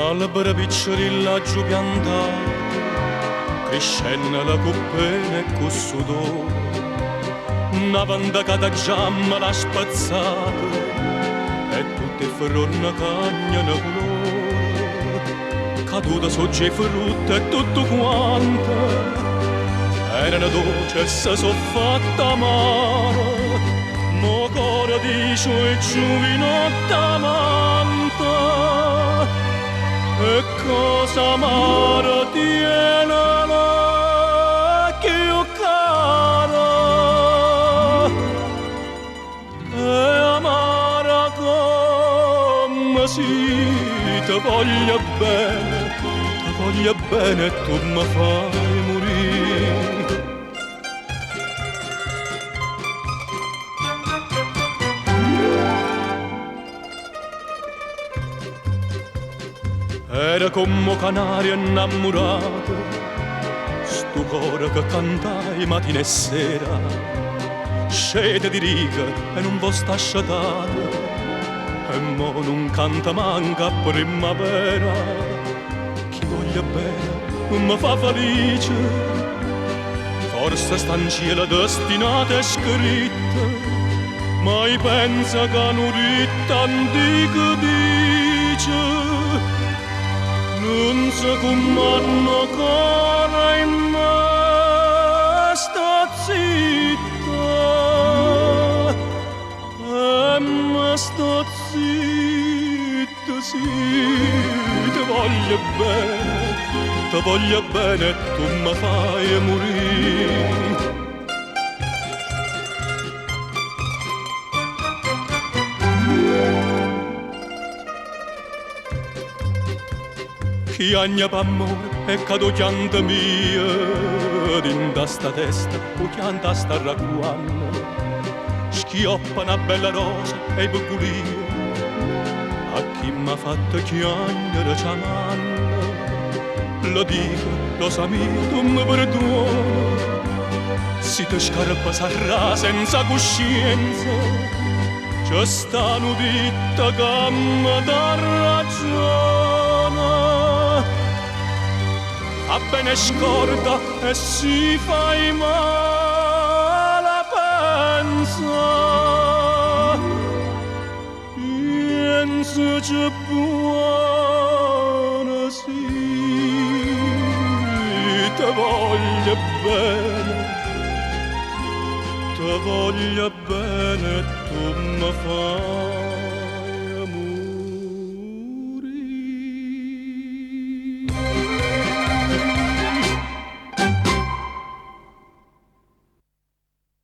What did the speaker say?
Albera piccerilla giù piantata, crescenna la coppena e con sudore, una vandacata giamma l'ha spazzata e tutte ferronna cagnano colore, caduta sogge frutta e tutto quanto era dolce e si so fatta amara, mo cuore dice e giovinotta amanta, e cosa amara tiene la più cara, e amara come si ti voglia bene e tu mi fai morire. Era come canaria innamorata, sto cuore che cantai mattina e sera, scete di riga e non può sta asciutata, e mo non canta manca a primavera. Chi voglia bene non mi fa felice, forse sta in cielo destinata e scritta, mai pensa che un'oretta antica dice non so com'hanno ancora in me sta zitta, e me sta zitta, sì, ti voglio bene e tu mi fai morire. Chi agna p'amore e cado chianta mia, d'inda sta testa o chianta sta ragguanna, schioppa una bella rosa e buculia, a chi m'ha fatto chiagnere ciamanna, lo dico, lo sa mio, tu mi perdona, si ti scarpa sarà senza coscienza, c'è sta un'udita che mi dà ragione. A bene scorda e si fai male pensa, pensa c'è buona sì, te voglio bene, tu mi fai